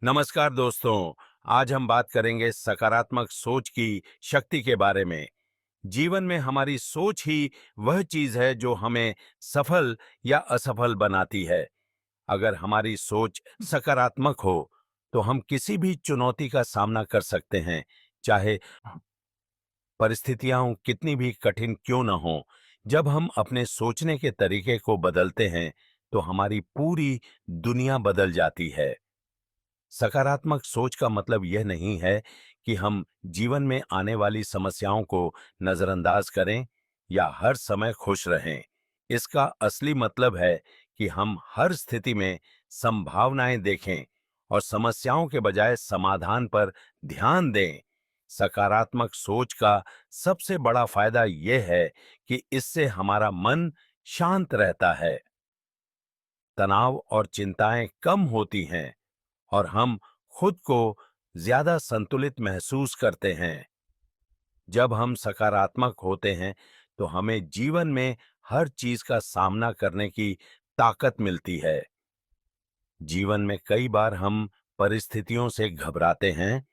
नमस्कार दोस्तों। आज हम बात करेंगे सकारात्मक सोच की शक्ति के बारे में। जीवन में हमारी सोच ही वह चीज है जो हमें सफल या असफल बनाती है। अगर हमारी सोच सकारात्मक हो तो हम किसी भी चुनौती का सामना कर सकते हैं, चाहे परिस्थितियां कितनी भी कठिन क्यों न हो। जब हम अपने सोचने के तरीके को बदलते हैं तो हमारी पूरी दुनिया बदल जाती है। सकारात्मक सोच का मतलब यह नहीं है कि हम जीवन में आने वाली समस्याओं को नजरअंदाज करें या हर समय खुश रहें। इसका असली मतलब है कि हम हर स्थिति में संभावनाएं देखें और समस्याओं के बजाय समाधान पर ध्यान दें। सकारात्मक सोच का सबसे बड़ा फायदा यह है कि इससे हमारा मन शांत रहता है, तनाव और चिंताएं कम होती हैं और हम खुद को ज्यादा संतुलित महसूस करते हैं। जब हम सकारात्मक होते हैं तो हमें जीवन में हर चीज का सामना करने की ताकत मिलती है। जीवन में कई बार हम परिस्थितियों से घबराते हैं,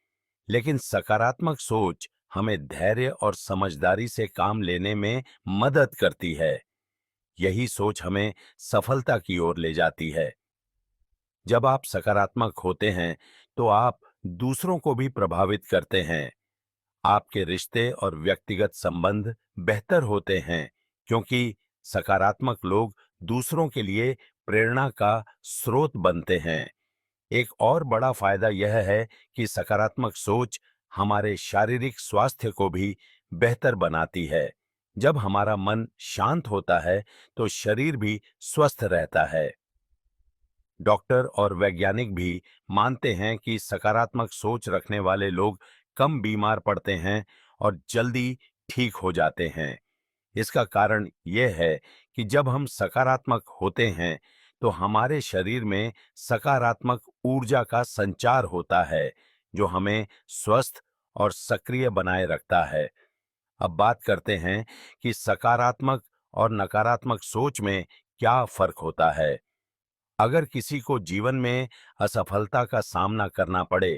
लेकिन सकारात्मक सोच हमें धैर्य और समझदारी से काम लेने में मदद करती है। यही सोच हमें सफलता की ओर ले जाती है। जब आप सकारात्मक होते हैं तो आप दूसरों को भी प्रभावित करते हैं। आपके रिश्ते और व्यक्तिगत संबंध बेहतर होते हैं, क्योंकि सकारात्मक लोग दूसरों के लिए प्रेरणा का स्रोत बनते हैं। एक और बड़ा फायदा यह है कि सकारात्मक सोच हमारे शारीरिक स्वास्थ्य को भी बेहतर बनाती है। जब हमारा मन शांत होता है तो शरीर भी स्वस्थ रहता है। डॉक्टर और वैज्ञानिक भी मानते हैं कि सकारात्मक सोच रखने वाले लोग कम बीमार पड़ते हैं और जल्दी ठीक हो जाते हैं। इसका कारण यह है कि जब हम सकारात्मक होते हैं तो हमारे शरीर में सकारात्मक ऊर्जा का संचार होता है, जो हमें स्वस्थ और सक्रिय बनाए रखता है। अब बात करते हैं कि सकारात्मक और नकारात्मक सोच में क्या फर्क होता है। अगर किसी को जीवन में असफलता का सामना करना पड़े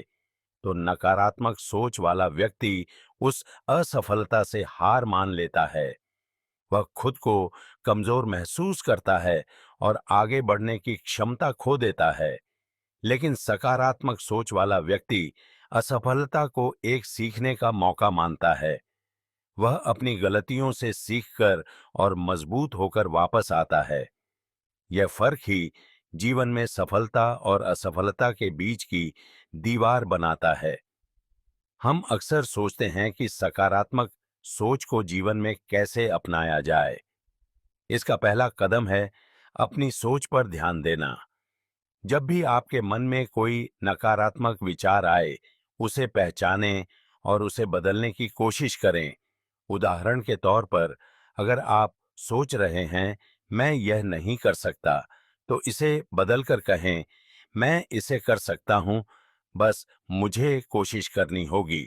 तो नकारात्मक सोच वाला व्यक्ति उस असफलता से हार मान लेता है। वह खुद को कमजोर महसूस करता है और आगे बढ़ने की क्षमता खो देता है। लेकिन सकारात्मक सोच वाला व्यक्ति असफलता को एक सीखने का मौका मानता है। वह अपनी गलतियों से सीखकर और मजबूत होकर वापस आता है। यह फर्क ही जीवन में सफलता और असफलता के बीच की दीवार बनाता है। हम अक्सर सोचते हैं कि सकारात्मक सोच को जीवन में कैसे अपनाया जाए। इसका पहला कदम है अपनी सोच पर ध्यान देना। जब भी आपके मन में कोई नकारात्मक विचार आए, उसे पहचानें और उसे बदलने की कोशिश करें। उदाहरण के तौर पर, अगर आप सोच रहे हैं, मैं यह नहीं कर सकता, तो इसे बदलकर कहें, मैं इसे कर सकता हूं, बस मुझे कोशिश करनी होगी।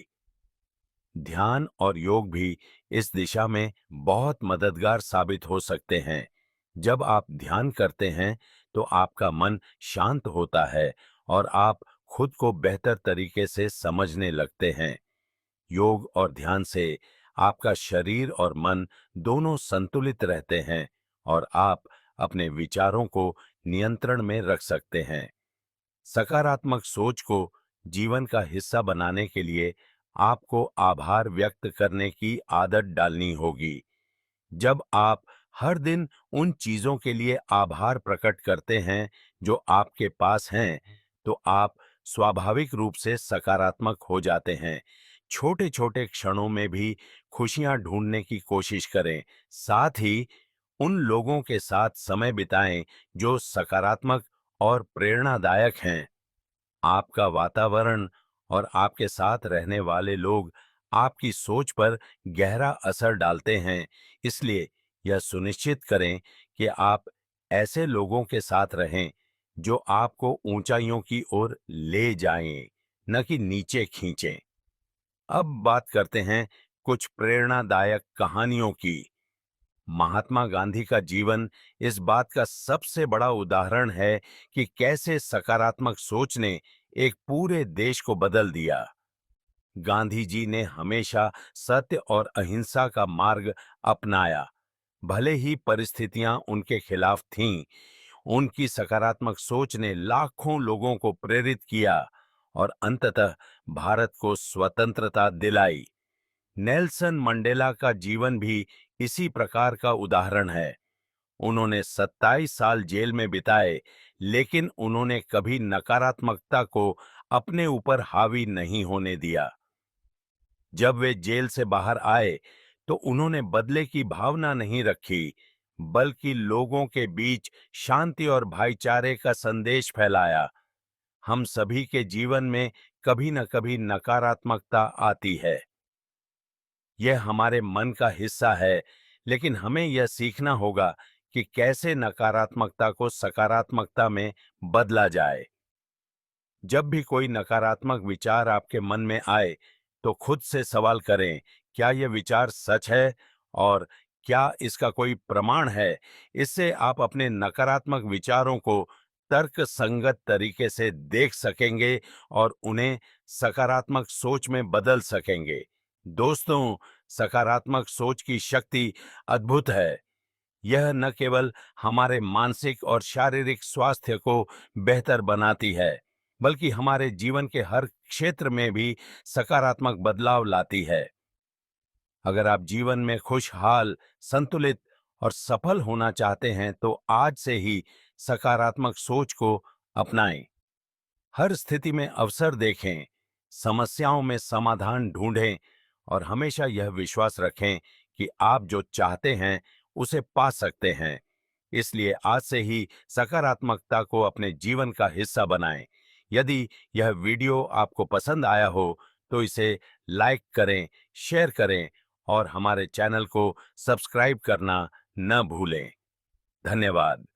ध्यान और योग भी इस दिशा में बहुत मददगार साबित हो सकते हैं। जब आप ध्यान करते हैं तो आपका मन शांत होता है और आप खुद को बेहतर तरीके से समझने लगते हैं। योग और ध्यान से आपका शरीर और मन दोनों संतुलित रहते हैं और आप अपने विचारों को नियंत्रण में रख सकते हैं। सकारात्मक सोच को जीवन का हिस्सा बनाने के लिए आपको आभार व्यक्त करने की आदत डालनी होगी। जब आप हर दिन उन चीजों के लिए आभार प्रकट करते हैं जो आपके पास हैं, तो आप स्वाभाविक रूप से सकारात्मक हो जाते हैं। छोटे छोटे क्षणों में भी खुशियां ढूंढने की कोशिश करें। साथ ही उन लोगों के साथ समय बिताएं जो सकारात्मक और प्रेरणादायक हैं। आपका वातावरण और आपके साथ रहने वाले लोग आपकी सोच पर गहरा असर डालते हैं। इसलिए यह सुनिश्चित करें कि आप ऐसे लोगों के साथ रहें जो आपको ऊंचाइयों की ओर ले जाएं, न कि नीचे खींचें। अब बात करते हैं कुछ प्रेरणादायक कहानियों की। महात्मा गांधी का जीवन इस बात का सबसे बड़ा उदाहरण है कि कैसे सकारात्मक सोच ने एक पूरे देश को बदल दिया। गांधी जी ने हमेशा सत्य और अहिंसा का मार्ग अपनाया। भले ही परिस्थितियां उनके खिलाफ थीं, उनकी सकारात्मक सोच ने लाखों लोगों को प्रेरित किया और अंततः भारत को स्वतंत्रता दिलाई। नेल्सन मंडेला का जीवन भी इसी प्रकार का उदाहरण है। उन्होंने 27 साल जेल में बिताए, लेकिन उन्होंने कभी नकारात्मकता को अपने ऊपर हावी नहीं होने दिया। जब वे जेल से बाहर आए, तो उन्होंने बदले की भावना नहीं रखी, बल्कि लोगों के बीच शांति और भाईचारे का संदेश फैलाया। हम सभी के जीवन में कभी न कभी नकारात्मकता आती है। यह हमारे मन का हिस्सा है, लेकिन हमें यह सीखना होगा कि कैसे नकारात्मकता को सकारात्मकता में बदला जाए। जब भी कोई नकारात्मक विचार आपके मन में आए, तो खुद से सवाल करें, क्या यह विचार सच है और क्या इसका कोई प्रमाण है? इससे आप अपने नकारात्मक विचारों को तर्क संगत तरीके से देख सकेंगे और उन्हें सकारात्मक सोच में बदल सकेंगे। दोस्तों, सकारात्मक सोच की शक्ति अद्भुत है। यह न केवल हमारे मानसिक और शारीरिक स्वास्थ्य को बेहतर बनाती है, बल्कि हमारे जीवन के हर क्षेत्र में भी सकारात्मक बदलाव लाती है। अगर आप जीवन में खुशहाल, संतुलित और सफल होना चाहते हैं, तो आज से ही सकारात्मक सोच को अपनाएं। हर स्थिति में अवसर देखें, समस्याओं में समाधान ढूंढें और हमेशा यह विश्वास रखें कि आप जो चाहते हैं उसे पा सकते हैं। इसलिए आज से ही सकारात्मकता को अपने जीवन का हिस्सा बनाएं। यदि यह वीडियो आपको पसंद आया हो, तो इसे लाइक करें, शेयर करें और हमारे चैनल को सब्सक्राइब करना न भूलें। धन्यवाद।